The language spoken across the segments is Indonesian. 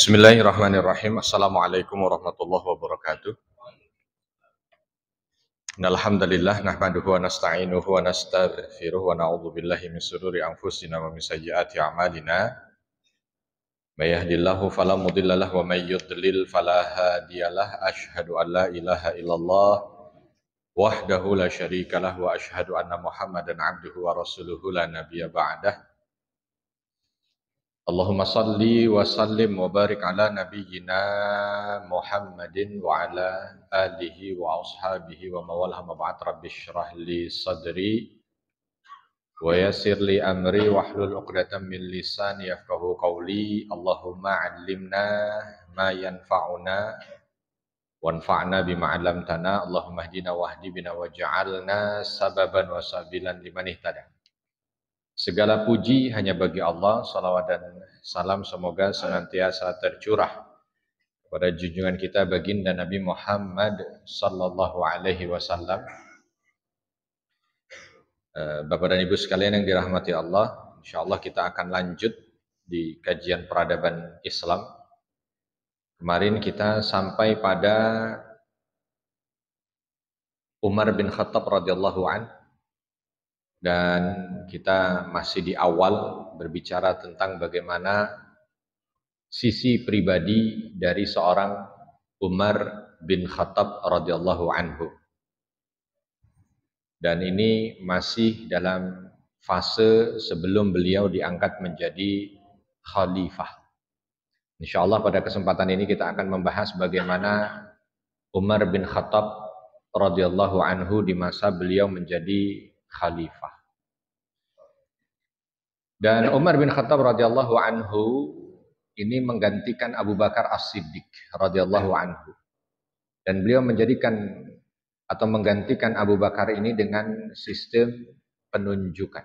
Bismillahirrahmanirrahim. Assalamualaikum warahmatullahi wabarakatuh. Alhamdulillah nahmaduhu wa nasta'inuhu wa nastaghfiruh wa na'udzu billahi min shururi anfusina wa min sayyiati a'malina. May yahdihillahu fala mudilla lahu wa may yudlil fala hadiyalah. Asyhadu an la ilaha illallah wahdahu la syarika lah wa asyhadu anna Muhammadan 'abduhu wa rasuluhu la nabiyya ba'dah. Allahumma salli wa sallim wa barik ala nabiyyina Muhammadin wa ala alihi wa ashabihi wa mawalah mab'at rabbi syrah li sadri wa yassir li amri wa hlul uqdatan min lisani yafqahu qawli. Allahumma 'allimna ma yanfa'una wanfa'na bima 'allamtana. Allahumma hdina wahdi bina waj'alna sababan wa sabilan liman ihtada. Segala puji hanya bagi Allah, salawat dan salam semoga senantiasa tercurah kepada junjungan kita baginda Nabi Muhammad sallallahu alaihi wasallam. Bapak dan Ibu sekalian yang dirahmati Allah, insyaallah kita akan lanjut di kajian peradaban Islam. Kemarin kita sampai pada Umar bin Khattab radhiyallahu anhu. Dan kita masih di awal berbicara tentang bagaimana sisi pribadi dari seorang Umar bin Khattab radhiyallahu anhu. Dan ini masih dalam fase sebelum beliau diangkat menjadi khalifah. Insyaallah pada kesempatan ini kita akan membahas bagaimana Umar bin Khattab radhiyallahu anhu di masa beliau menjadi khalifah. Dan Umar bin Khattab radhiyallahu anhu ini menggantikan Abu Bakar As-Siddiq radhiyallahu anhu. Dan beliau menjadikan atau menggantikan Abu Bakar ini dengan sistem penunjukan.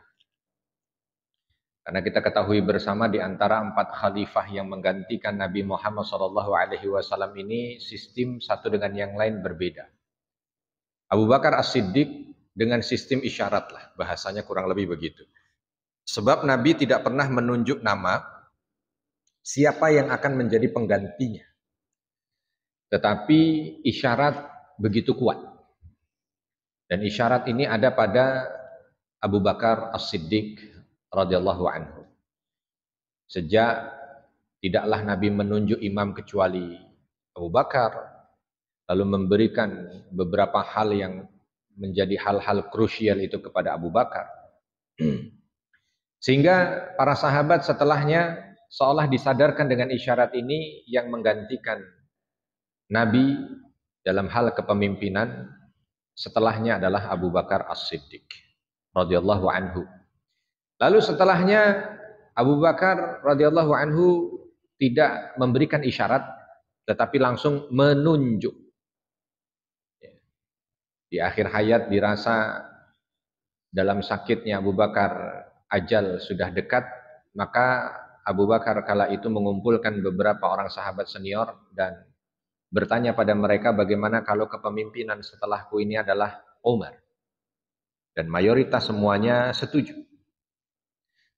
Karena kita ketahui bersama di antara 4 khalifah yang menggantikan Nabi Muhammad SAW ini sistem satu dengan yang lain berbeda. Abu Bakar As-Siddiq dengan sistem isyarat lah, bahasanya kurang lebih begitu. Sebab Nabi tidak pernah menunjuk nama siapa yang akan menjadi penggantinya. Tetapi isyarat begitu kuat. Dan isyarat ini ada pada Abu Bakar As-Siddiq radhiyallahu anhu. Sejak tidaklah Nabi menunjuk imam kecuali Abu Bakar, lalu memberikan beberapa hal yang menjadi hal-hal krusial itu kepada Abu Bakar. Sehingga para sahabat setelahnya seolah disadarkan dengan isyarat ini yang menggantikan Nabi dalam hal kepemimpinan setelahnya adalah Abu Bakar As-Siddiq radhiyallahu anhu. Lalu setelahnya Abu Bakar radhiyallahu anhu tidak memberikan isyarat tetapi langsung menunjuk. Di akhir hayat dirasa dalam sakitnya Abu Bakar ajal sudah dekat, maka Abu Bakar kala itu mengumpulkan beberapa orang sahabat senior dan bertanya pada mereka bagaimana kalau kepemimpinan setelahku ini adalah Umar. Dan mayoritas semuanya setuju.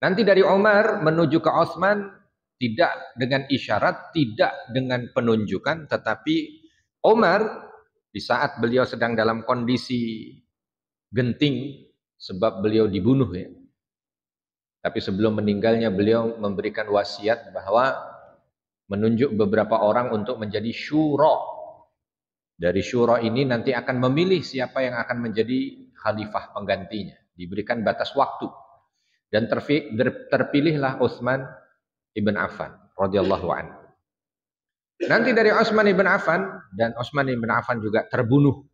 Nanti dari Umar menuju ke Utsman tidak dengan isyarat, tidak dengan penunjukan, tetapi Umar di saat beliau sedang dalam kondisi genting sebab beliau dibunuh ya. Tapi sebelum meninggalnya beliau memberikan wasiat bahwa menunjuk beberapa orang untuk menjadi syura. Dari syura ini nanti akan memilih siapa yang akan menjadi khalifah penggantinya. Diberikan batas waktu. Dan terpilihlah Utsman ibn Affan radhiyallahu anhu. Nanti dari Utsman ibn Affan, dan Utsman ibn Affan juga terbunuh.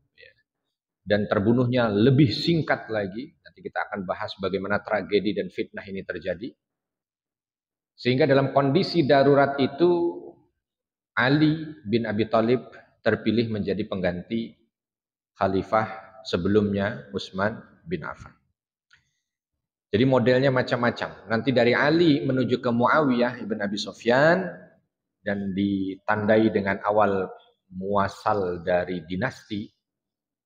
Dan terbunuhnya lebih singkat lagi. Nanti kita akan bahas bagaimana tragedi dan fitnah ini terjadi. Sehingga dalam kondisi darurat itu, Ali bin Abi Thalib terpilih menjadi pengganti khalifah sebelumnya Utsman bin Affan. Jadi modelnya macam-macam. Nanti dari Ali menuju ke Muawiyah ibn Abi Sufyan, dan ditandai dengan awal muasal dari dinasti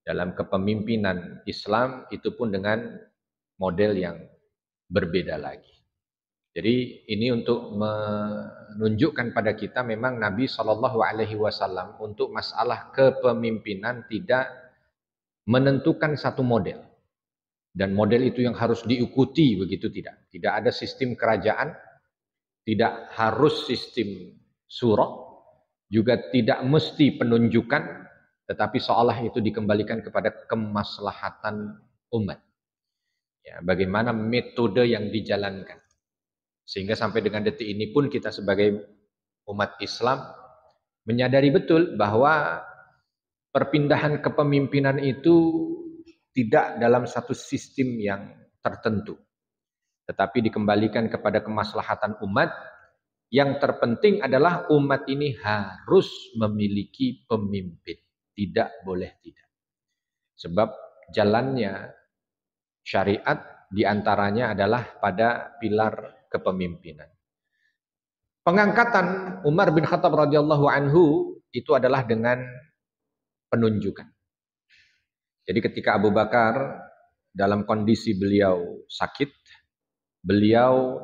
dalam kepemimpinan Islam, itu pun dengan model yang berbeda lagi. Jadi ini untuk menunjukkan pada kita memang Nabi Shallallahu Alaihi Wasallam untuk masalah kepemimpinan tidak menentukan satu model dan model itu yang harus diikuti begitu tidak ada sistem kerajaan, tidak harus sistem surah, juga tidak mesti penunjukan, tetapi seolah itu dikembalikan kepada kemaslahatan umat. Ya, bagaimana metode yang dijalankan. Sehingga sampai dengan detik ini pun kita sebagai umat Islam menyadari betul bahwa perpindahan kepemimpinan itu tidak dalam satu sistem yang tertentu, tetapi dikembalikan kepada kemaslahatan umat. Yang terpenting adalah umat ini harus memiliki pemimpin, tidak boleh tidak. Sebab jalannya syariat diantaranya adalah pada pilar kepemimpinan. Pengangkatan Umar bin Khattab radhiyallahu anhu itu adalah dengan penunjukan. Jadi ketika Abu Bakar dalam kondisi beliau sakit, beliau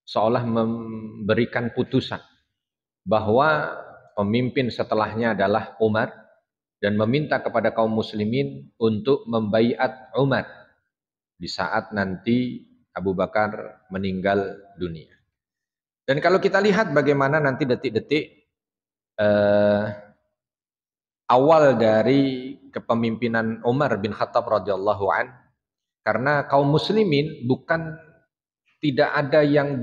seolah memberikan putusan bahwa pemimpin setelahnya adalah Umar dan meminta kepada kaum muslimin untuk membaiat Umar di saat nanti Abu Bakar meninggal dunia. Dan kalau kita lihat bagaimana nanti detik-detik awal dari kepemimpinan Umar bin Khattab radhiyallahu an, karena kaum muslimin tidak ada yang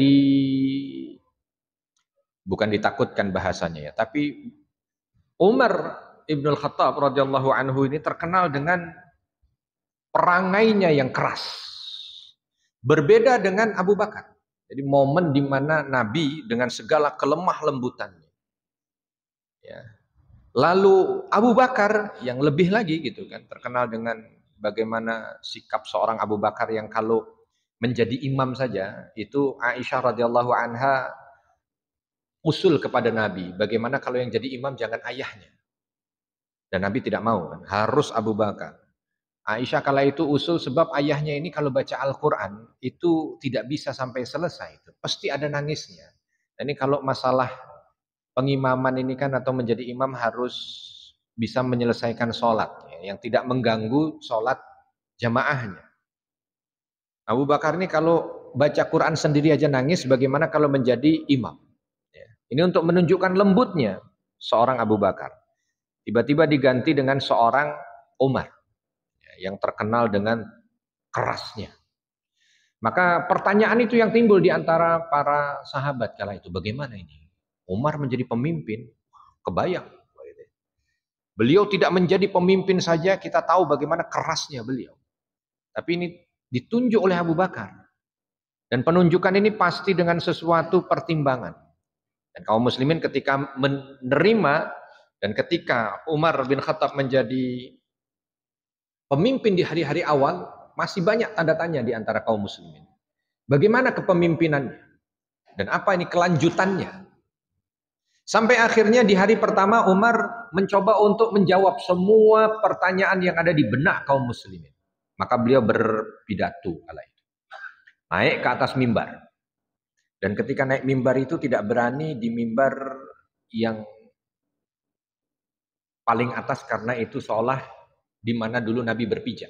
bukan ditakutkan bahasanya ya, tapi Umar ibn Khattab radhiyallahu anhu ini terkenal dengan perangainya yang keras. Berbeda dengan Abu Bakar. Jadi momen di mana Nabi dengan segala kelemah lembutannya. Ya. Lalu Abu Bakar yang lebih lagi gitu kan, terkenal dengan bagaimana sikap seorang Abu Bakar yang kalau menjadi imam saja, itu Aisyah radhiyallahu anha usul kepada Nabi, bagaimana kalau yang jadi imam jangan ayahnya. Dan Nabi tidak mau, kan? Harus Abu Bakar. Aisyah kala itu usul sebab ayahnya ini kalau baca Al-Quran itu tidak bisa sampai selesai. Itu pasti ada nangisnya. Dan ini kalau masalah pengimaman ini kan atau menjadi imam harus bisa menyelesaikan sholat. Ya, yang tidak mengganggu sholat jamaahnya. Abu Bakar ini kalau baca Quran sendiri aja nangis, bagaimana kalau menjadi imam. Ya. Ini untuk menunjukkan lembutnya seorang Abu Bakar. Tiba-tiba diganti dengan seorang Umar yang terkenal dengan kerasnya. Maka pertanyaan itu yang timbul di antara para sahabat kala itu, bagaimana ini? Umar menjadi pemimpin, kebayang. Beliau tidak menjadi pemimpin saja, kita tahu bagaimana kerasnya beliau. Tapi ini ditunjuk oleh Abu Bakar. Dan penunjukan ini pasti dengan sesuatu pertimbangan. Dan kaum muslimin ketika menerima dan ketika Umar bin Khattab menjadi pemimpin di hari-hari awal, masih banyak tanda tanya di antara kaum muslimin. Bagaimana kepemimpinannya? Dan apa ini kelanjutannya? Sampai akhirnya di hari pertama Umar mencoba untuk menjawab semua pertanyaan yang ada di benak kaum muslimin. Maka beliau berpidato kala itu. Naik ke atas mimbar. Dan ketika naik mimbar itu tidak berani di mimbar yang paling atas karena itu seolah di mana dulu Nabi berpijak.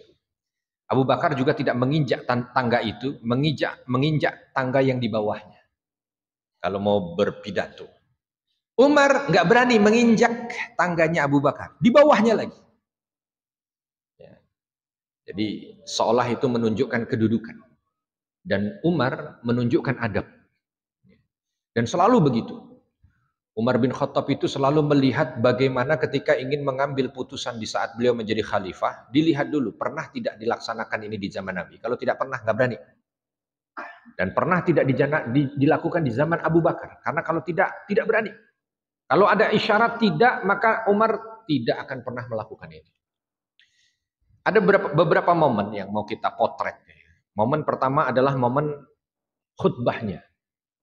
Abu Bakar juga tidak menginjak tangga itu, menginjak tangga yang di bawahnya. Kalau mau berpidato. Umar nggak berani menginjak tangganya Abu Bakar, di bawahnya lagi. Ya. Jadi seolah itu menunjukkan kedudukan. Dan Umar menunjukkan adab. Dan selalu begitu. Umar bin Khattab itu selalu melihat bagaimana ketika ingin mengambil putusan di saat beliau menjadi khalifah, dilihat dulu, pernah tidak dilaksanakan ini di zaman Nabi? Kalau tidak pernah, nggak berani. Dan pernah tidak dilakukan di zaman Abu Bakar. Karena kalau tidak berani. Kalau ada isyarat tidak, maka Umar tidak akan pernah melakukan ini. Ada beberapa momen yang mau kita potret. Momen pertama adalah momen khutbahnya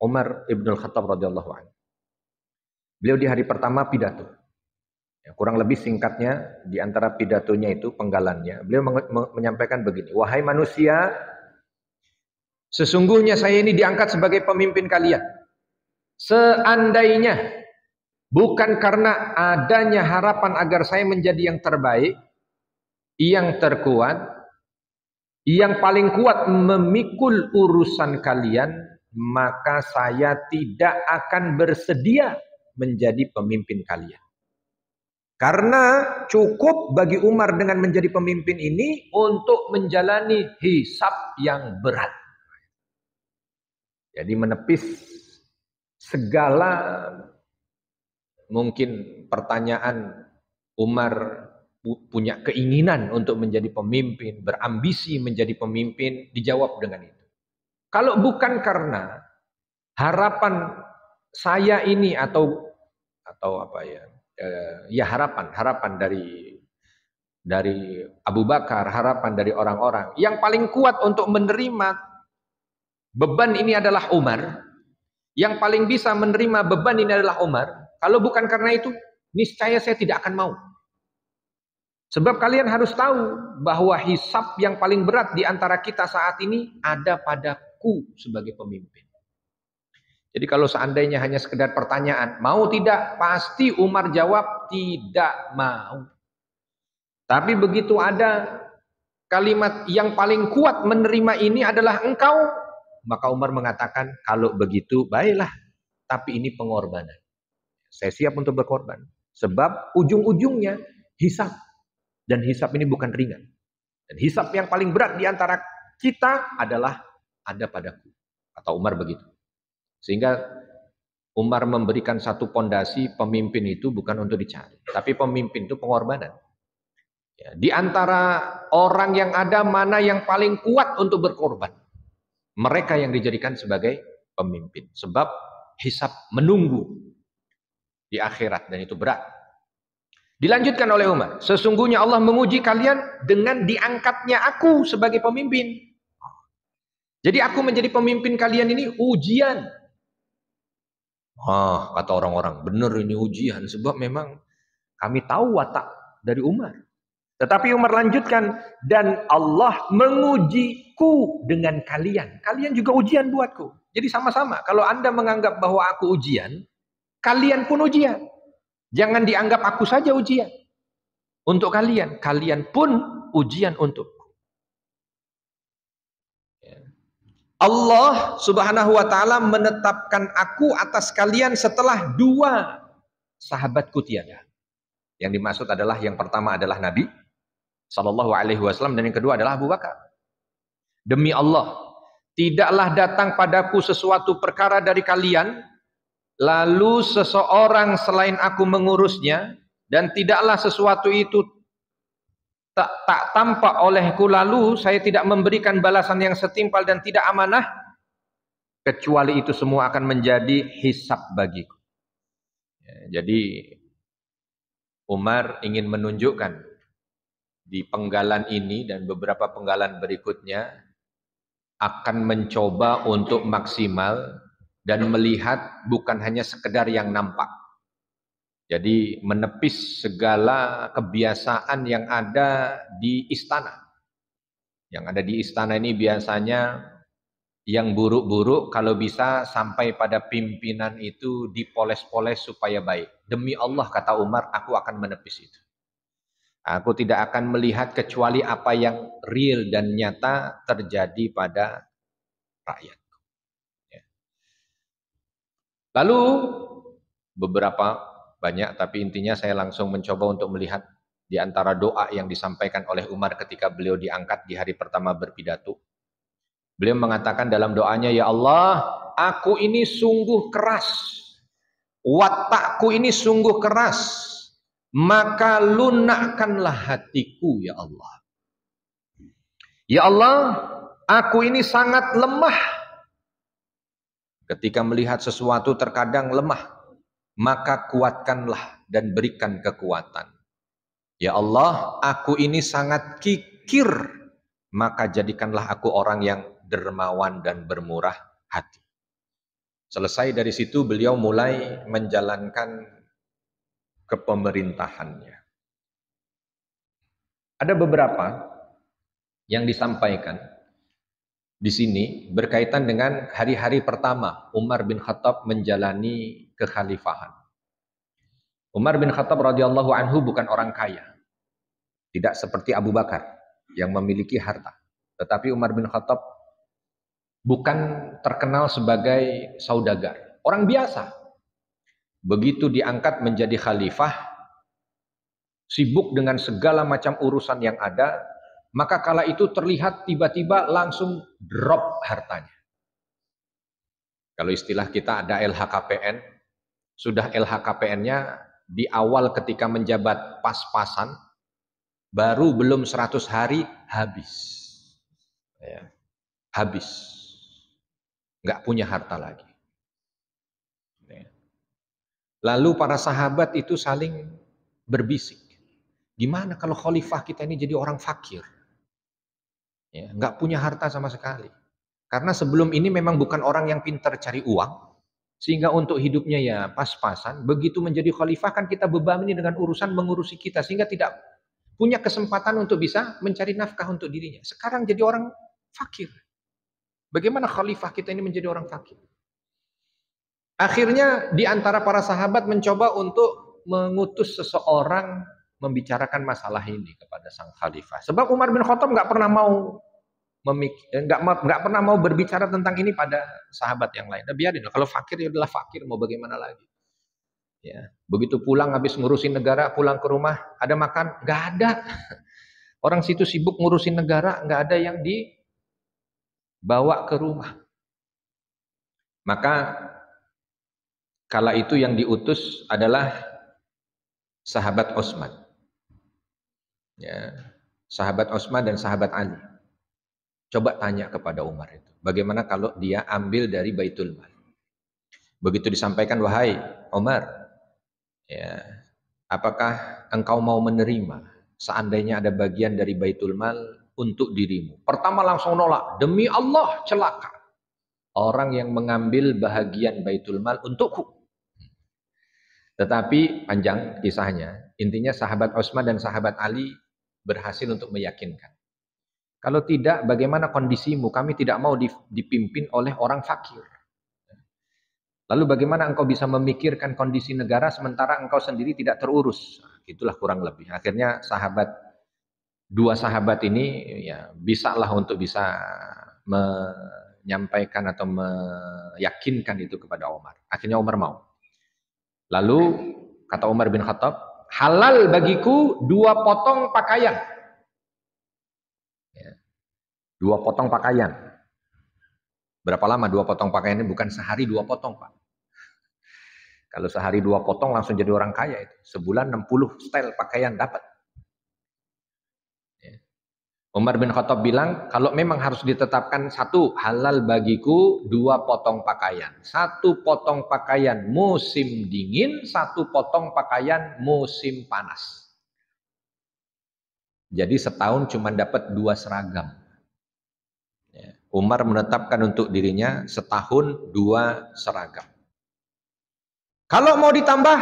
Umar ibn Khattab radhiyallahu anhu. Beliau di hari pertama pidato. Ya, kurang lebih singkatnya di antara pidatonya itu penggalannya. Beliau menyampaikan begini, wahai manusia, Sesungguhnya saya ini diangkat sebagai pemimpin kalian. Seandainya bukan karena adanya harapan agar saya menjadi yang terbaik, yang terkuat, yang paling kuat memikul urusan kalian, maka saya tidak akan bersedia menjadi pemimpin kalian. Karena cukup bagi Umar dengan menjadi pemimpin ini untuk menjalani hisab yang berat. Jadi menepis segala mungkin pertanyaan. Umar punya keinginan untuk menjadi pemimpin, berambisi menjadi pemimpin, dijawab dengan itu. Kalau bukan karena harapan saya ini atau apa ya, harapan dari Abu Bakar, harapan dari orang-orang yang paling kuat untuk menerima beban ini adalah Umar, yang paling bisa menerima beban ini adalah Umar. Kalau bukan karena itu, niscaya saya tidak akan mau. Sebab kalian harus tahu bahwa hisab yang paling berat di antara kita saat ini ada padaku sebagai pemimpin. Jadi kalau seandainya hanya sekedar pertanyaan, mau tidak? Pasti Umar jawab tidak mau. Tapi begitu ada kalimat yang paling kuat menerima ini adalah engkau, maka Umar mengatakan, kalau begitu baiklah, tapi ini pengorbanan. Saya siap untuk berkorban. Sebab ujung-ujungnya hisab. Dan hisab ini bukan ringan. Dan hisab yang paling berat di antara kita adalah ada padaku. Kata Umar begitu. Sehingga Umar memberikan satu pondasi, pemimpin itu bukan untuk dicari. Tapi pemimpin itu pengorbanan. Ya, di antara orang yang ada, mana yang paling kuat untuk berkorban? Mereka yang dijadikan sebagai pemimpin. Sebab hisab menunggu di akhirat dan itu berat. Dilanjutkan oleh Umar, sesungguhnya Allah menguji kalian dengan diangkatnya aku sebagai pemimpin. Jadi aku menjadi pemimpin kalian ini ujian. Kata orang-orang, benar ini ujian. Sebab memang kami tahu watak dari Umar. Tetapi Umar lanjutkan, dan Allah mengujiku dengan kalian. Kalian juga ujian buatku. Jadi sama-sama, kalau Anda menganggap bahwa aku ujian, kalian pun ujian. Jangan dianggap aku saja ujian. Untuk kalian, kalian pun ujian untukku. Allah subhanahu wa ta'ala menetapkan aku atas kalian setelah 2 sahabatku tiada. Yang dimaksud adalah, yang pertama adalah Nabi Sallallahu Alaihi Wasallam, dan yang kedua adalah Abu Bakar. Demi Allah, tidaklah datang padaku sesuatu perkara dari kalian, lalu seseorang selain aku mengurusnya, dan tidaklah sesuatu itu tak tampak olehku, lalu saya tidak memberikan balasan yang setimpal dan tidak amanah, kecuali itu semua akan menjadi hisab bagiku. Jadi Umar ingin menunjukkan di penggalan ini dan beberapa penggalan berikutnya akan mencoba untuk maksimal dan melihat bukan hanya sekedar yang nampak. Jadi menepis segala kebiasaan yang ada di istana. Yang ada di istana ini biasanya yang buruk-buruk kalau bisa sampai pada pimpinan itu dipoles-poles supaya baik. Demi Allah, kata Umar, aku akan menepis itu. Aku tidak akan melihat kecuali apa yang real dan nyata terjadi pada rakyatku. Ya. Lalu beberapa banyak, tapi intinya saya langsung mencoba untuk melihat di antara doa yang disampaikan oleh Umar ketika beliau diangkat di hari pertama berpidato. Beliau mengatakan dalam doanya, ya Allah, aku ini sungguh keras, watakku ini sungguh keras, maka lunakkanlah hatiku ya Allah. Ya Allah, aku ini sangat lemah. Ketika melihat sesuatu terkadang lemah, maka kuatkanlah dan berikan kekuatan. Ya Allah, aku ini sangat kikir, maka jadikanlah aku orang yang dermawan dan bermurah hati. Selesai dari situ beliau mulai menjalankan kepemerintahannya. Ada beberapa yang disampaikan di sini berkaitan dengan hari-hari pertama Umar bin Khattab menjalani kekhalifahan. Umar bin Khattab radhiyallahu anhu bukan orang kaya. Tidak seperti Abu Bakar yang memiliki harta. Tetapi Umar bin Khattab bukan terkenal sebagai saudagar. Orang biasa. Begitu diangkat menjadi khalifah, sibuk dengan segala macam urusan yang ada, maka kala itu terlihat tiba-tiba langsung drop hartanya. Kalau istilah kita ada LHKPN, sudah LHKPN-nya di awal ketika menjabat pas-pasan, baru belum 100 hari habis. Ya, habis. Nggak punya harta lagi. Ya. Lalu para sahabat itu saling berbisik. Gimana kalau khalifah kita ini jadi orang fakir? Ya, nggak punya harta sama sekali. Karena sebelum ini memang bukan orang yang pintar cari uang, sehingga untuk hidupnya ya pas-pasan. Begitu menjadi khalifah kan kita bebani dengan urusan mengurusi kita, sehingga tidak punya kesempatan untuk bisa mencari nafkah untuk dirinya. Sekarang jadi orang fakir. Bagaimana khalifah kita ini menjadi orang fakir? Akhirnya di antara para sahabat mencoba untuk mengutus seseorang membicarakan masalah ini kepada sang khalifah. Sebab Umar bin Khattab nggak pernah mau berbicara tentang ini pada sahabat yang lain. Nah, biarin, kalau fakir ya adalah fakir, mau bagaimana lagi? Ya, begitu pulang habis ngurusin negara, pulang ke rumah ada makan, nggak ada. Orang situ sibuk ngurusin negara, nggak ada yang dibawa ke rumah. Maka kala itu yang diutus adalah sahabat Utsman. Ya, sahabat Utsman dan sahabat Ali. Coba tanya kepada Umar itu, bagaimana kalau dia ambil dari Baitul Mal? Begitu disampaikan, wahai Umar, ya, apakah engkau mau menerima seandainya ada bagian dari Baitul Mal untuk dirimu? Pertama langsung nolak, demi Allah celaka orang yang mengambil bahagian Baitul Mal untukku. Tetapi panjang kisahnya, intinya sahabat Utsman dan sahabat Ali berhasil untuk meyakinkan. Kalau tidak, bagaimana kondisimu? Kami tidak mau dipimpin oleh orang fakir. Lalu bagaimana engkau bisa memikirkan kondisi negara sementara engkau sendiri tidak terurus? Itulah kurang lebih. Akhirnya dua sahabat ini ya bisalah untuk bisa menyampaikan atau meyakinkan itu kepada Umar. Akhirnya Umar mau. Lalu kata Umar bin Khattab, halal bagiku 2 potong pakaian. 2 potong pakaian. Berapa lama 2 potong pakaian ini? Bukan sehari 2 potong, Pak. Kalau sehari 2 potong langsung jadi orang kaya itu. Sebulan 60 style pakaian dapat. Umar bin Khattab bilang, kalau memang harus ditetapkan satu, halal bagiku 2 potong pakaian. 1 potong pakaian musim dingin, 1 potong pakaian musim panas. Jadi setahun cuma dapat 2 seragam. Umar menetapkan untuk dirinya setahun 2 seragam. Kalau mau ditambah,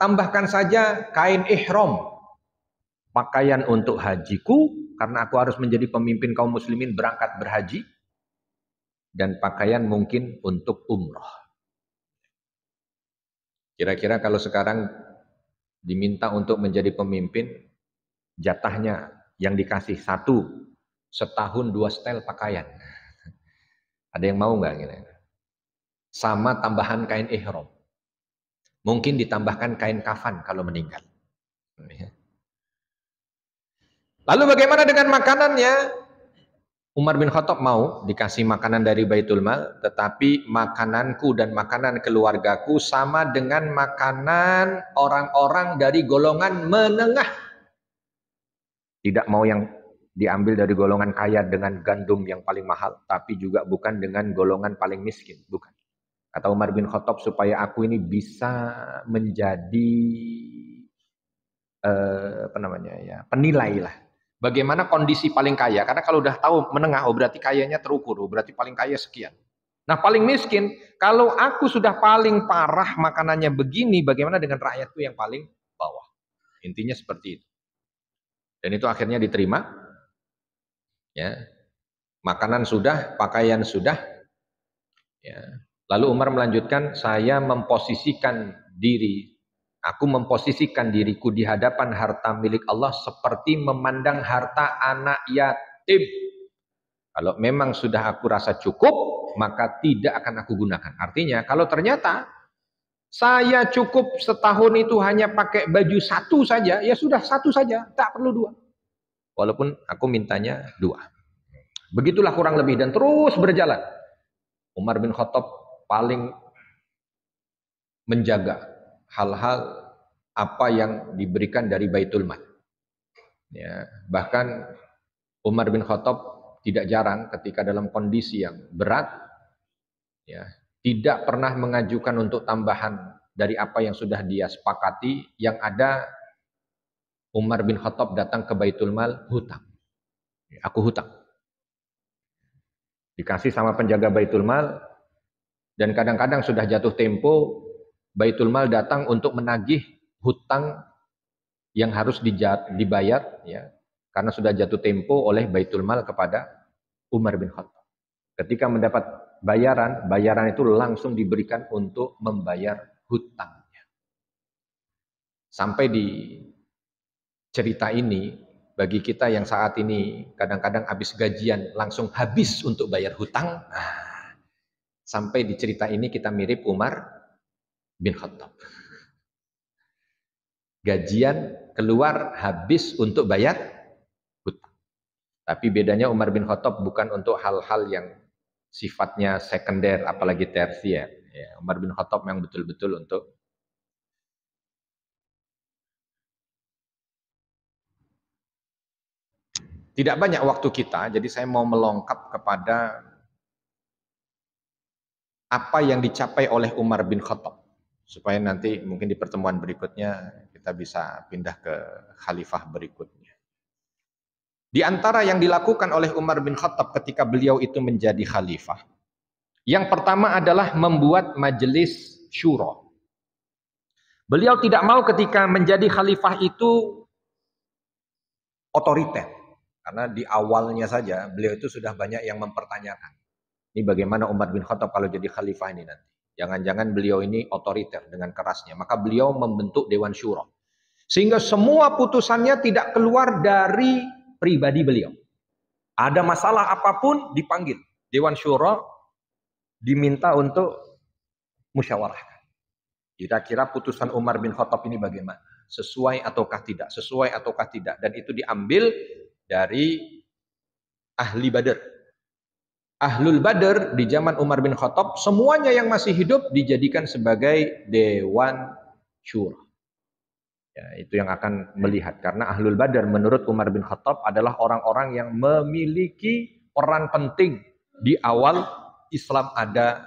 tambahkan saja kain ihram. Pakaian untuk hajiku, karena aku harus menjadi pemimpin kaum muslimin berangkat berhaji. Dan pakaian mungkin untuk umroh. Kira-kira kalau sekarang diminta untuk menjadi pemimpin, jatahnya yang dikasih 1, setahun 2 style pakaian. Ada yang mau nggak? Sama tambahan kain ihram. Mungkin ditambahkan kain kafan kalau meninggal. Lalu bagaimana dengan makanannya? Umar bin Khattab mau dikasih makanan dari Baitul Mal, tetapi makananku dan makanan keluargaku sama dengan makanan orang-orang dari golongan menengah. Tidak mau yang diambil dari golongan kaya dengan gandum yang paling mahal, tapi juga bukan dengan golongan paling miskin, bukan. Kata Umar bin Khattab, supaya aku ini bisa menjadi penilai lah. Bagaimana kondisi paling kaya? Karena kalau udah tahu menengah, oh berarti kayanya terukur, oh berarti paling kaya sekian. Nah paling miskin, kalau aku sudah paling parah makanannya begini, bagaimana dengan rakyatku yang paling bawah? Intinya seperti itu. Dan itu akhirnya diterima. Ya. Makanan sudah, pakaian sudah. Ya. Lalu Umar melanjutkan, aku memposisikan diriku di hadapan harta milik Allah seperti memandang harta anak yatim. Kalau memang sudah aku rasa cukup, maka tidak akan aku gunakan. Artinya, kalau ternyata saya cukup setahun itu hanya pakai baju satu saja, ya sudah satu saja, tak perlu dua. Walaupun aku mintanya dua. Begitulah kurang lebih dan terus berjalan. Umar bin Khattab paling menjaga hal-hal apa yang diberikan dari Baitul Mal. Ya, bahkan Umar bin Khattab tidak jarang ketika dalam kondisi yang berat, ya, tidak pernah mengajukan untuk tambahan dari apa yang sudah dia sepakati. Yang ada Umar bin Khattab datang ke Baitul Mal, hutang. Aku hutang. Dikasih sama penjaga Baitul Mal, dan kadang-kadang sudah jatuh tempo, Baitul Mal datang untuk menagih hutang yang harus dibayar, ya, karena sudah jatuh tempo oleh Baitul Mal kepada Umar bin Khattab. Ketika mendapat bayaran itu langsung diberikan untuk membayar hutangnya. Sampai di cerita ini, bagi kita yang saat ini kadang-kadang habis gajian langsung habis untuk bayar hutang, sampai di cerita ini kita mirip Umar bin Khattab. Gajian keluar habis untuk bayar hutang. Tapi bedanya Umar bin Khattab bukan untuk hal-hal yang sifatnya sekunder apalagi tersier. Ya, Umar bin Khattab yang betul-betul untuk tidak banyak waktu kita, jadi saya mau melengkap kepada apa yang dicapai oleh Umar bin Khattab. Supaya nanti mungkin di pertemuan berikutnya kita bisa pindah ke khalifah berikutnya. Di antara yang dilakukan oleh Umar bin Khattab ketika beliau itu menjadi khalifah, yang pertama adalah membuat majelis syura. Beliau tidak mau ketika menjadi khalifah itu otoriter. Karena di awalnya saja beliau itu sudah banyak yang mempertanyakan. Ini bagaimana Umar bin Khattab kalau jadi khalifah ini nanti. Jangan-jangan beliau ini otoriter dengan kerasnya. Maka beliau membentuk Dewan Syura. Sehingga semua putusannya tidak keluar dari pribadi beliau. Ada masalah apapun dipanggil. Dewan Syura diminta untuk musyawarah. Kira-kira putusan Umar bin Khattab ini bagaimana? Sesuai ataukah tidak? Sesuai ataukah tidak? Dan itu diambil dari ahli Badar. Ahlul Badar di zaman Umar bin Khattab, semuanya yang masih hidup dijadikan sebagai Dewan Syura. Ya, itu yang akan melihat. Karena Ahlul Badar menurut Umar bin Khattab adalah orang-orang yang memiliki peran penting di awal Islam ada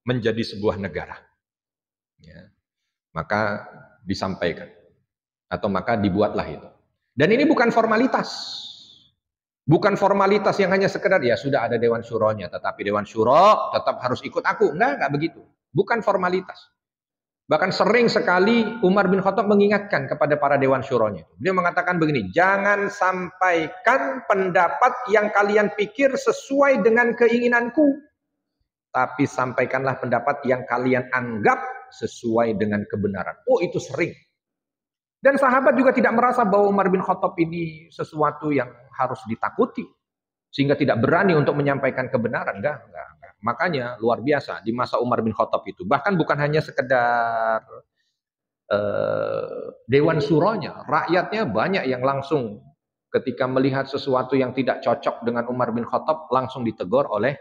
menjadi sebuah negara. Ya. Maka disampaikan. Atau maka dibuatlah itu. Dan ini bukan formalitas. Bukan formalitas yang hanya sekedar, ya sudah ada Dewan Syuranya, tetapi Dewan Syuro tetap harus ikut aku. Enggak begitu. Bukan formalitas. Bahkan sering sekali Umar bin Khattab mengingatkan kepada para Dewan Syuranya. Dia mengatakan begini, jangan sampaikan pendapat yang kalian pikir sesuai dengan keinginanku. Tapi sampaikanlah pendapat yang kalian anggap sesuai dengan kebenaran. Oh, itu sering. Dan sahabat juga tidak merasa bahwa Umar bin Khattab ini sesuatu yang harus ditakuti. Sehingga tidak berani untuk menyampaikan kebenaran. Enggak. Makanya luar biasa di masa Umar bin Khattab itu. Bahkan bukan hanya sekedar Dewan Syuranya. Rakyatnya banyak yang langsung ketika melihat sesuatu yang tidak cocok dengan Umar bin Khattab langsung ditegur oleh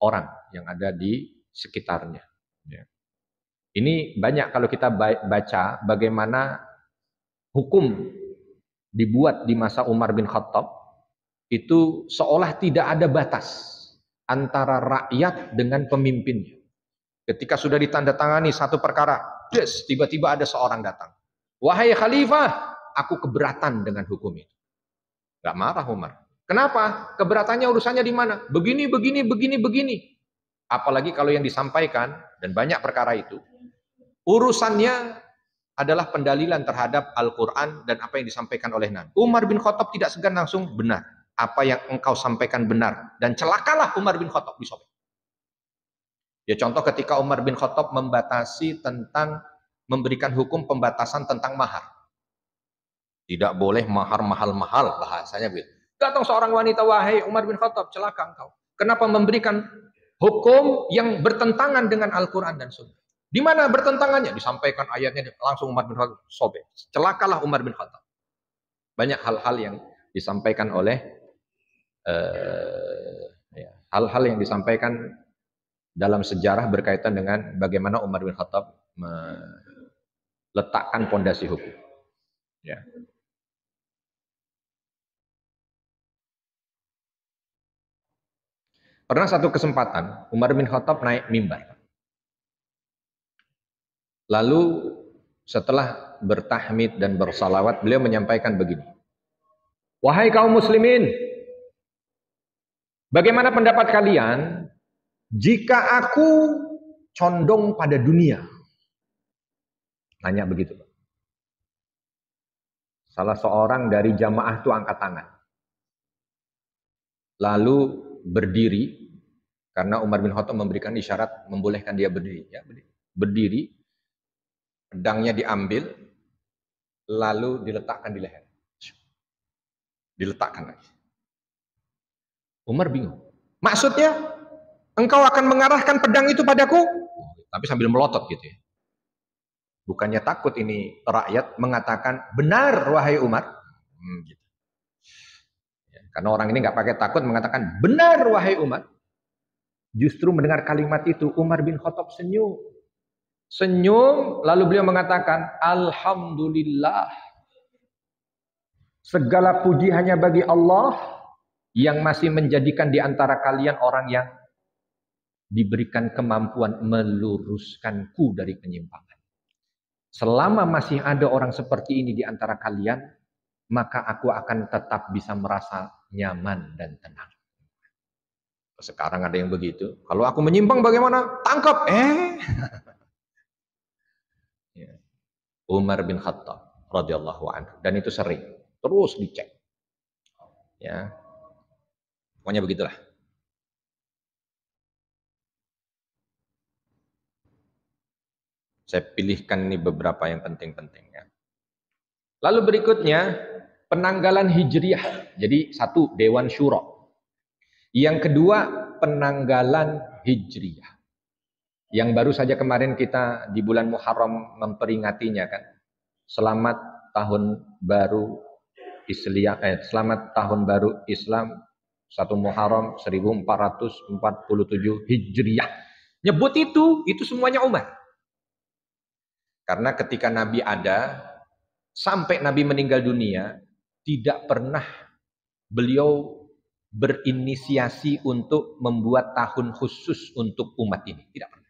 orang yang ada di sekitarnya. Ini banyak kalau kita baca bagaimana hukum dibuat di masa Umar bin Khattab, itu seolah tidak ada batas antara rakyat dengan pemimpinnya. Ketika sudah ditandatangani satu perkara, tiba-tiba ada seorang datang. Wahai khalifah, aku keberatan dengan hukum itu. Gak marah Umar. Kenapa? Keberatannya urusannya di mana? Begini. Apalagi kalau yang disampaikan, dan banyak perkara itu, urusannya adalah pendalilan terhadap Al-Quran dan apa yang disampaikan oleh Nabi. Umar bin Khattab tidak segan langsung benar. apa yang engkau sampaikan benar. Dan celakalah Umar bin Khattab, disobek. Ya contoh ketika Umar bin Khattab membatasi tentang memberikan hukum pembatasan tentang mahar. Tidak boleh mahar mahal-mahal, bahasanya begitu. Datang seorang wanita, wahai Umar bin Khattab, celaka engkau. Kenapa memberikan hukum yang bertentangan dengan Al-Quran dan Sunnah? Di mana bertentangannya? Disampaikan ayatnya, langsung Umar bin Khattab sobek. Celakalah Umar bin Khattab. Banyak hal-hal yang disampaikan oleh hal-hal yang disampaikan dalam sejarah berkaitan dengan bagaimana Umar bin Khattab meletakkan pondasi hukum. Ya. Pernah satu kesempatan Umar bin Khattab naik mimbar. Lalu setelah bertahmid dan bersalawat, beliau menyampaikan begini. Wahai kaum muslimin, bagaimana pendapat kalian jika aku condong pada dunia? Tanya begitu. Salah seorang dari jamaah itu angkat tangan. Lalu berdiri, karena Umar bin Khattab memberikan isyarat membolehkan dia berdiri. Ya, berdiri, pedangnya diambil, lalu diletakkan di leher. Diletakkan lagi. Umar bingung. Maksudnya, engkau akan mengarahkan pedang itu padaku? Tapi sambil melotot gitu ya. Bukannya takut ini rakyat mengatakan, benar wahai Umar. Gitu. Ya, karena orang ini nggak pakai takut mengatakan, benar wahai Umar. Justru mendengar kalimat itu, Umar bin Khattab senyum. Senyum, lalu beliau mengatakan, Alhamdulillah. Segala puji hanya bagi Allah yang masih menjadikan di antara kalian orang yang diberikan kemampuan meluruskanku dari penyimpangan. Selama masih ada orang seperti ini di antara kalian, maka aku akan tetap bisa merasa nyaman dan tenang. Sekarang ada yang begitu. Kalau aku menyimpang bagaimana? Tangkap. Umar bin Khattab radhiyallahu anhu, dan itu sering terus dicek. Ya. Pokoknya begitulah. Saya pilihkan ini beberapa yang penting-penting ya. Lalu berikutnya penanggalan Hijriah. Jadi satu, Dewan Syuro. Yang kedua, penanggalan Hijriah. Yang baru saja kemarin kita di bulan Muharram memperingatinya kan. Selamat tahun baru selamat tahun baru Islam 1 Muharram 1447 Hijriah. Nyebut itu semuanya Umar. Karena ketika Nabi ada, sampai Nabi meninggal dunia, tidak pernah beliau berinisiasi untuk membuat tahun khusus untuk umat ini. Tidak pernah.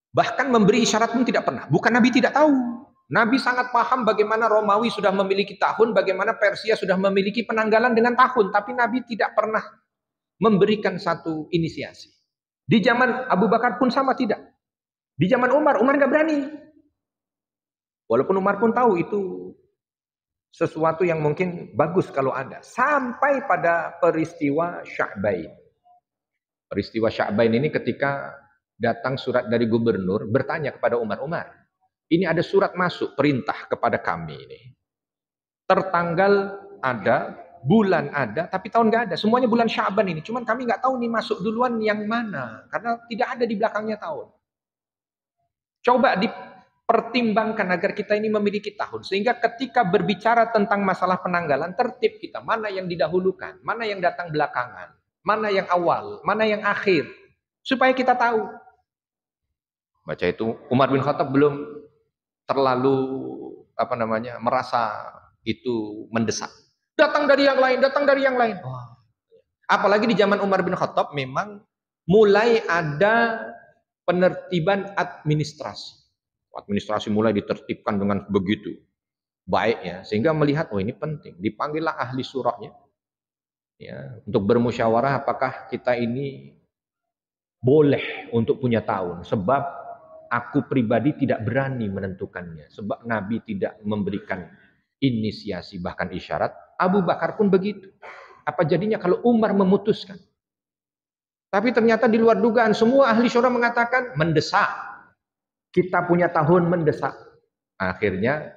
Bahkan memberi isyarat pun tidak pernah. Bukan Nabi tidak tahu. Nabi sangat paham bagaimana Romawi sudah memiliki tahun, bagaimana Persia sudah memiliki penanggalan dengan tahun. Tapi Nabi tidak pernah memberikan satu inisiasi. Di zaman Abu Bakar pun sama tidak. Di zaman Umar nggak berani. Walaupun Umar pun tahu itu sesuatu yang mungkin bagus kalau ada. Sampai pada peristiwa Sya'bain. Peristiwa Sya'bain ini ketika datang surat dari gubernur bertanya kepada Umar, ini ada surat masuk perintah kepada kami ini. Tertanggal ada, bulan ada, tapi tahun nggak ada. Semuanya bulan Sya'ban ini. Cuman kami nggak tahu nih masuk duluan yang mana, karena tidak ada di belakangnya tahun. Coba dipertimbangkan agar kita ini memiliki tahun, sehingga ketika berbicara tentang masalah penanggalan, tertib kita mana yang didahulukan, mana yang datang belakangan, mana yang awal, mana yang akhir, supaya kita tahu. Baca itu Umar bin Khattab belum terlalu merasa itu mendesak. Datang dari yang lain. Apalagi di zaman Umar bin Khattab memang mulai ada penertiban administrasi. Administrasi mulai ditertibkan dengan begitu baiknya, sehingga melihat ini penting. Dipanggillah ahli surahnya ya, untuk bermusyawarah apakah kita ini boleh untuk punya tahun, sebab aku pribadi tidak berani menentukannya, sebab Nabi tidak memberikan inisiasi bahkan isyarat. Abu Bakar pun begitu. Apa jadinya kalau Umar memutuskan? Tapi ternyata di luar dugaan semua ahli syura mengatakan mendesak. Kita punya tahun mendesak. Akhirnya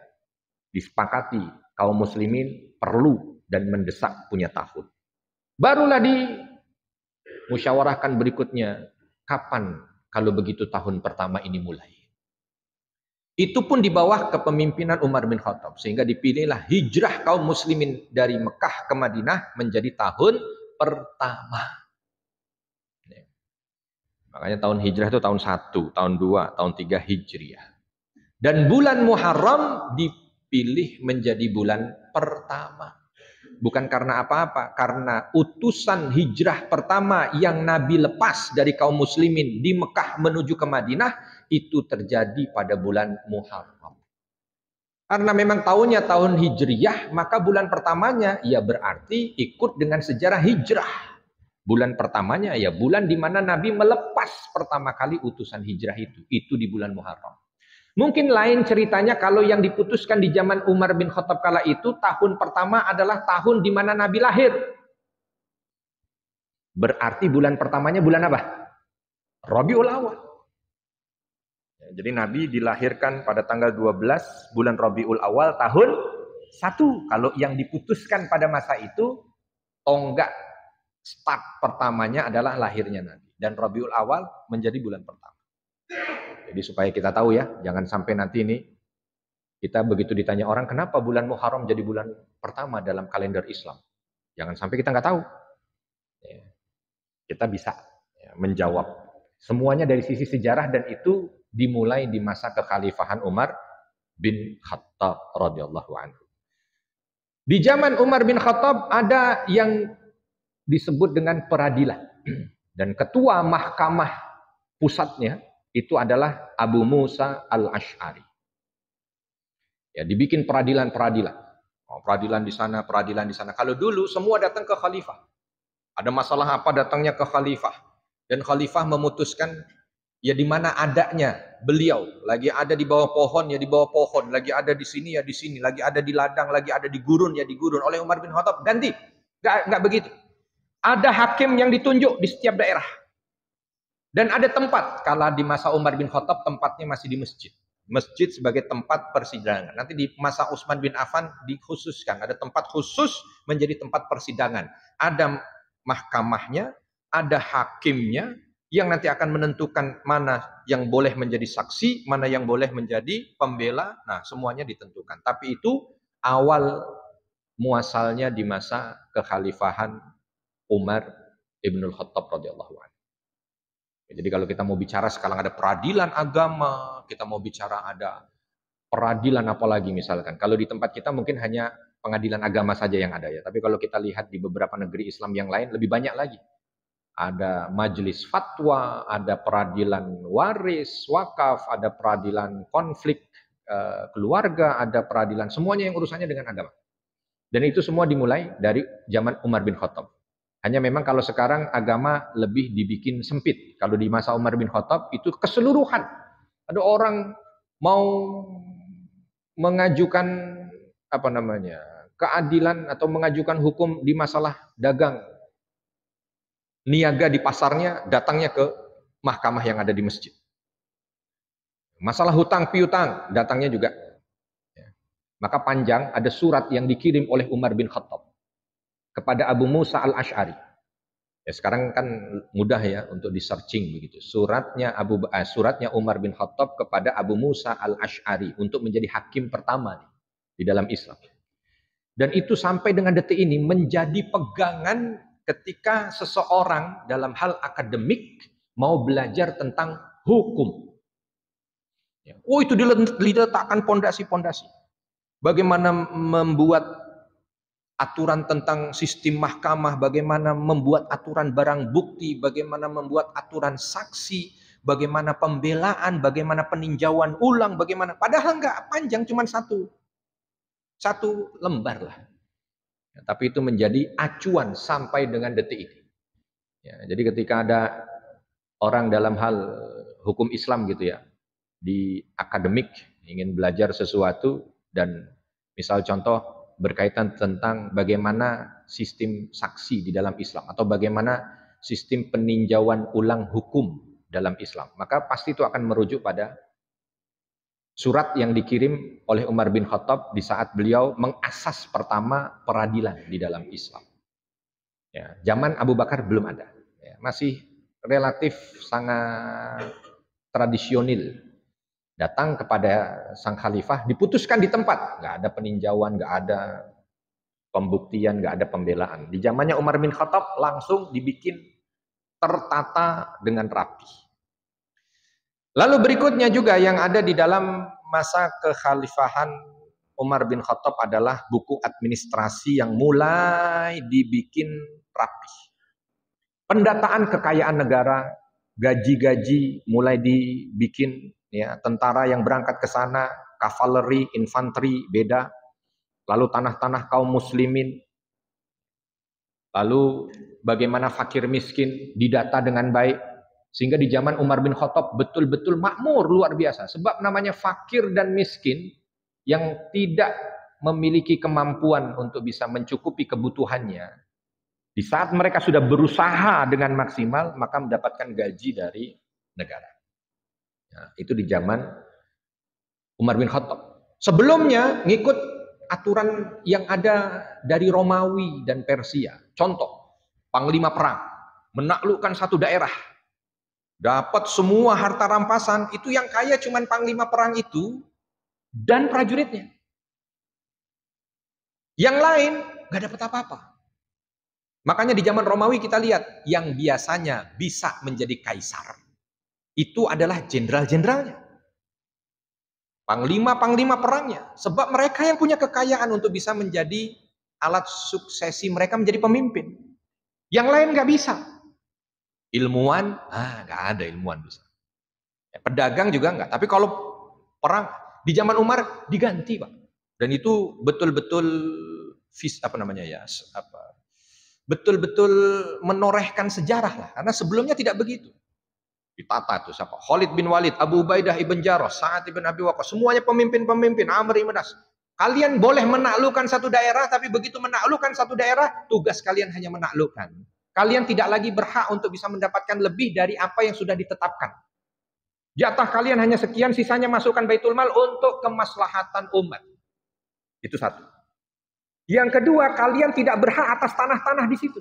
disepakati kaum muslimin perlu dan mendesak punya tahun. Barulah dimusyawarahkan berikutnya, kapan kalau begitu tahun pertama ini mulai. Itu pun di bawah kepemimpinan Umar bin Khattab. Sehingga dipilihlah hijrah kaum muslimin dari Mekah ke Madinah menjadi tahun pertama. Makanya tahun hijrah itu tahun 1, tahun 2, tahun 3 hijriah. Dan bulan Muharram dipilih menjadi bulan pertama. Bukan karena apa-apa, karena utusan hijrah pertama yang Nabi lepas dari kaum muslimin di Mekah menuju ke Madinah itu terjadi pada bulan Muharram. Karena memang tahunnya tahun hijriyah, maka bulan pertamanya ya berarti ikut dengan sejarah hijrah. Bulan pertamanya ya bulan di mana Nabi melepas pertama kali utusan hijrah itu di bulan Muharram. Mungkin lain ceritanya kalau yang diputuskan di zaman Umar bin Khattab kala itu tahun pertama adalah tahun di mana Nabi lahir. Berarti bulan pertamanya bulan apa? Rabiul Awal. Jadi Nabi dilahirkan pada tanggal 12 bulan Rabiul Awal tahun 1. Kalau yang diputuskan pada masa itu tonggak start pertamanya adalah lahirnya Nabi. Dan Rabiul Awal menjadi bulan pertama. Jadi supaya kita tahu ya, jangan sampai nanti ini kita begitu ditanya orang kenapa bulan Muharram jadi bulan pertama dalam kalender Islam. Jangan sampai kita nggak tahu. Ya, kita bisa menjawab semuanya dari sisi sejarah dan itu dimulai di masa kekhalifahan Umar bin Khattab radhiyallahu anhu. Di zaman Umar bin Khattab ada yang disebut dengan peradilan dan ketua mahkamah pusatnya itu adalah Abu Musa al-Ash'ari. Ya, dibikin peradilan-peradilan. Oh, peradilan di sana, peradilan di sana. Kalau dulu semua datang ke khalifah. Ada masalah apa datangnya ke khalifah. Dan khalifah memutuskan ya di mana adanya beliau. Lagi ada di bawah pohon ya di bawah pohon. Lagi ada di sini ya di sini. Lagi ada di ladang, lagi ada di gurun ya di gurun. Oleh Umar bin Khattab ganti. Nggak begitu. Ada hakim yang ditunjuk di setiap daerah. Dan ada tempat, kala di masa Umar bin Khattab tempatnya masih di masjid. Masjid sebagai tempat persidangan. Nanti di masa Utsman bin Affan dikhususkan, ada tempat khusus menjadi tempat persidangan. Ada mahkamahnya, ada hakimnya, yang nanti akan menentukan mana yang boleh menjadi saksi, mana yang boleh menjadi pembela. Nah, semuanya ditentukan. Tapi itu awal muasalnya di masa kekhalifahan Umar ibnul Khattab radhiyallahu anhu. Jadi kalau kita mau bicara sekarang ada peradilan agama, kita mau bicara ada peradilan apalagi misalkan. Kalau di tempat kita mungkin hanya pengadilan agama saja yang ada ya. Tapi kalau kita lihat di beberapa negeri Islam yang lain lebih banyak lagi. Ada majelis fatwa, ada peradilan waris, wakaf, ada peradilan konflik keluarga, ada peradilan semuanya yang urusannya dengan agama. Dan itu semua dimulai dari zaman Umar bin Khattab. Hanya memang kalau sekarang agama lebih dibikin sempit. Kalau di masa Umar bin Khattab itu keseluruhan. Ada orang mau mengajukan keadilan atau mengajukan hukum di masalah dagang. Niaga di pasarnya datangnya ke mahkamah yang ada di masjid. Masalah hutang piutang datangnya juga. Maka panjang ada surat yang dikirim oleh Umar bin Khattab kepada Abu Musa al-Ash'ari. Ya, sekarang kan mudah ya untuk di-searching begitu. Suratnya Umar bin Khattab kepada Abu Musa al-Ash'ari untuk menjadi hakim pertama di dalam Islam. Dan itu sampai dengan detik ini menjadi pegangan ketika seseorang dalam hal akademik mau belajar tentang hukum. Oh, itu diletakkan pondasi-pondasi. Bagaimana membuat aturan tentang sistem mahkamah, bagaimana membuat aturan barang bukti, bagaimana membuat aturan saksi, bagaimana pembelaan, bagaimana peninjauan ulang, bagaimana. Padahal enggak panjang, cuma satu lembar lah. Ya, tapi itu menjadi acuan sampai dengan detik ini. Ya, jadi ketika ada orang dalam hal hukum Islam gitu ya, di akademik ingin belajar sesuatu dan misal contoh berkaitan tentang bagaimana sistem saksi di dalam Islam atau bagaimana sistem peninjauan ulang hukum dalam Islam, maka pasti itu akan merujuk pada surat yang dikirim oleh Umar bin Khattab di saat beliau mengasas pertama peradilan di dalam Islam. Ya, zaman Abu Bakar belum ada, ya, masih relatif sangat tradisional. Datang kepada sang khalifah, diputuskan di tempat, nggak ada peninjauan, nggak ada pembuktian, nggak ada pembelaan. Di zamannya Umar bin Khattab langsung dibikin tertata dengan rapi. Lalu berikutnya juga yang ada di dalam masa kekhalifahan Umar bin Khattab adalah buku administrasi yang mulai dibikin rapi. Pendataan kekayaan negara, gaji-gaji mulai dibikin. Ya, tentara yang berangkat ke sana, kavaleri, infanteri beda, lalu tanah-tanah kaum muslimin, lalu bagaimana fakir miskin didata dengan baik, sehingga di zaman Umar bin Khattab betul-betul makmur luar biasa, sebab namanya fakir dan miskin yang tidak memiliki kemampuan untuk bisa mencukupi kebutuhannya, di saat mereka sudah berusaha dengan maksimal, maka mendapatkan gaji dari negara. Nah, itu di zaman Umar bin Khattab. Sebelumnya ngikut aturan yang ada dari Romawi dan Persia. Contoh, panglima perang menaklukkan satu daerah, dapat semua harta rampasan, itu yang kaya cuman panglima perang itu dan prajuritnya. Yang lain nggak dapat apa-apa. Makanya di zaman Romawi kita lihat yang biasanya bisa menjadi kaisar itu adalah jenderal-jenderalnya, panglima-panglima perangnya, sebab mereka yang punya kekayaan untuk bisa menjadi alat suksesi mereka menjadi pemimpin. Yang lain nggak bisa. Ilmuwan, nggak ada ilmuwan bisa. Pedagang juga nggak. Tapi kalau perang di zaman Umar diganti, Pak. Dan itu betul-betul betul-betul menorehkan sejarah lah. Karena sebelumnya tidak begitu. Ditata tuh siapa? Khalid bin Walid, Abu Ubaidah ibn Jarrah, Sa'ad ibn Abi Waqqas, semuanya pemimpin-pemimpin, Amr ibn As. Kalian boleh menaklukkan satu daerah, tapi begitu menaklukkan satu daerah, tugas kalian hanya menaklukkan. Kalian tidak lagi berhak untuk bisa mendapatkan lebih dari apa yang sudah ditetapkan. Jatah kalian hanya sekian, sisanya masukkan Baitul Mal untuk kemaslahatan umat. Itu satu. Yang kedua, kalian tidak berhak atas tanah-tanah di situ.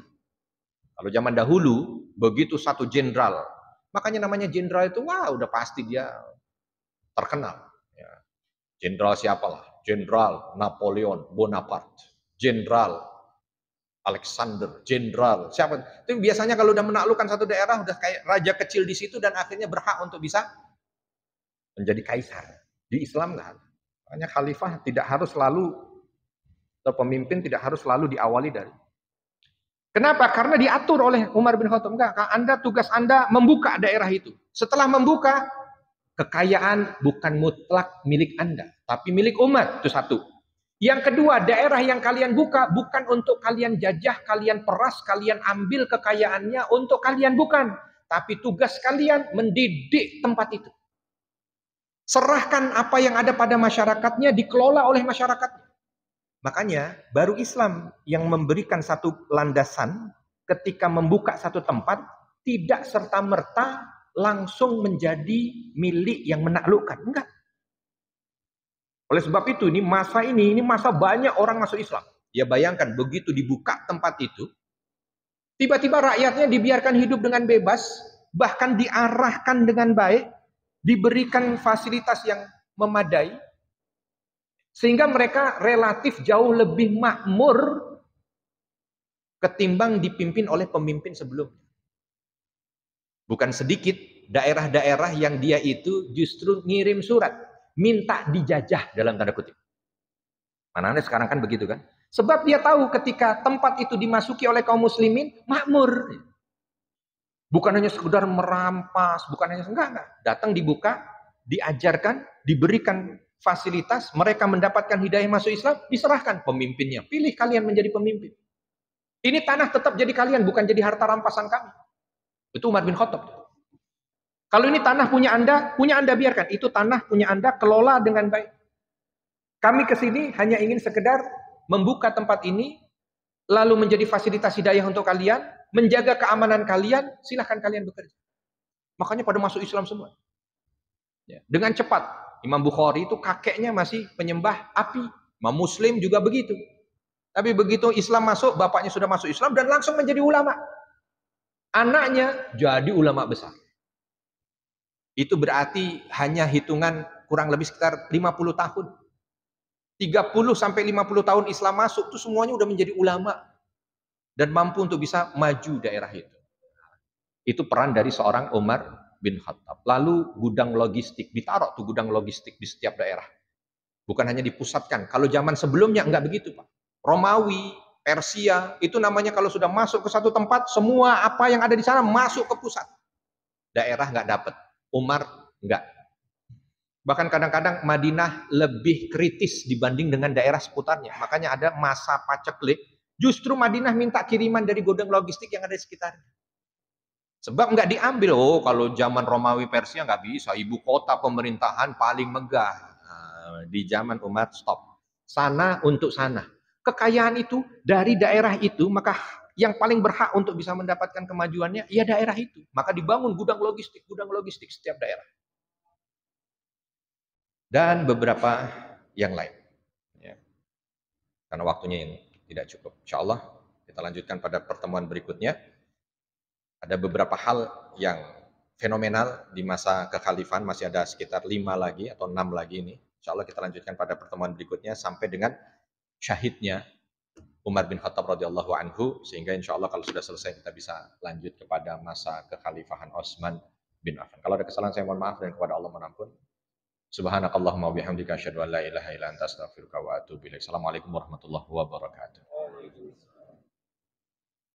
Kalau zaman dahulu, begitu satu jenderal, makanya namanya jenderal itu, udah pasti dia terkenal. Jenderal siapalah? Jenderal Napoleon Bonaparte, Jenderal Alexander, Jenderal siapa? Itu biasanya kalau udah menaklukkan satu daerah, udah kayak raja kecil di situ dan akhirnya berhak untuk bisa menjadi kaisar. Di Islam nggak ada. Makanya khalifah tidak harus selalu, atau pemimpin tidak harus selalu diawali dari. Kenapa? Karena diatur oleh Umar bin Khattab. Enggak, tugas Anda membuka daerah itu. Setelah membuka, kekayaan bukan mutlak milik Anda, tapi milik umat. Itu satu. Yang kedua, daerah yang kalian buka bukan untuk kalian jajah, kalian peras, kalian ambil kekayaannya untuk kalian, bukan. Tapi tugas kalian mendidik tempat itu. Serahkan apa yang ada pada masyarakatnya, dikelola oleh masyarakatnya. Makanya baru Islam yang memberikan satu landasan ketika membuka satu tempat tidak serta-merta langsung menjadi milik yang menaklukkan. Enggak. Oleh sebab itu ini masa banyak orang masuk Islam. Ya bayangkan begitu dibuka tempat itu, tiba-tiba rakyatnya dibiarkan hidup dengan bebas, bahkan diarahkan dengan baik, diberikan fasilitas yang memadai, sehingga mereka relatif jauh lebih makmur ketimbang dipimpin oleh pemimpin sebelumnya. Bukan sedikit daerah-daerah yang dia itu justru ngirim surat, minta dijajah dalam tanda kutip. Mana-mana sekarang kan begitu kan? Sebab dia tahu ketika tempat itu dimasuki oleh kaum muslimin, makmur. Bukan hanya sekedar merampas, bukan hanya enggak. Datang dibuka, diajarkan, diberikan fasilitas, mereka mendapatkan hidayah masuk Islam, diserahkan pemimpinnya. Pilih kalian menjadi pemimpin. Ini tanah tetap jadi kalian, bukan jadi harta rampasan kami. Itu Umar bin Khattab. Kalau ini tanah punya Anda biarkan. Itu tanah punya Anda, kelola dengan baik. Kami kesini hanya ingin sekedar membuka tempat ini, lalu menjadi fasilitas hidayah untuk kalian, menjaga keamanan kalian, silahkan kalian bekerja. Makanya pada masuk Islam semua. Ya. Dengan cepat. Imam Bukhari itu kakeknya masih penyembah api. Imam Muslim juga begitu. Tapi begitu Islam masuk, bapaknya sudah masuk Islam dan langsung menjadi ulama. Anaknya jadi ulama besar. Itu berarti hanya hitungan kurang lebih sekitar 50 tahun. 30 sampai 50 tahun Islam masuk itu semuanya udah menjadi ulama dan mampu untuk bisa maju daerah itu. Itu peran dari seorang Umar bin Khattab. Lalu gudang logistik, ditaruh tuh gudang logistik di setiap daerah. Bukan hanya dipusatkan. Kalau zaman sebelumnya enggak begitu, Pak. Romawi, Persia, itu namanya kalau sudah masuk ke satu tempat, semua apa yang ada di sana masuk ke pusat. Daerah enggak dapat. Umar enggak. Bahkan kadang-kadang Madinah lebih kritis dibanding dengan daerah seputarnya. Makanya ada masa paceklik. Justru Madinah minta kiriman dari gudang logistik yang ada di sekitarnya. Sebab nggak diambil. Oh, kalau zaman Romawi Persia nggak bisa. Ibu kota pemerintahan paling megah. Nah, di zaman Umar stop. Sana untuk sana. Kekayaan itu dari daerah itu, maka yang paling berhak untuk bisa mendapatkan kemajuannya, ya daerah itu. Maka dibangun gudang logistik setiap daerah. Dan beberapa yang lain. Ya. Karena waktunya yang tidak cukup. Insya Allah kita lanjutkan pada pertemuan berikutnya. Ada beberapa hal yang fenomenal di masa kekhalifahan, masih ada sekitar 5 lagi atau 6 lagi ini. Insya Allah kita lanjutkan pada pertemuan berikutnya sampai dengan syahidnya Umar bin Khattab radhiyallahu anhu, sehingga insya Allah kalau sudah selesai kita bisa lanjut kepada masa kekhalifahan Utsman bin Affan. Kalau ada kesalahan saya mohon maaf dan kepada Allah mohon ampun. Subhanakallahumma wa bihamdika asyhadu an la ilaha illa anta astaghfiruka wa atubu ilaik. Assalamualaikum warahmatullahi wabarakatuh.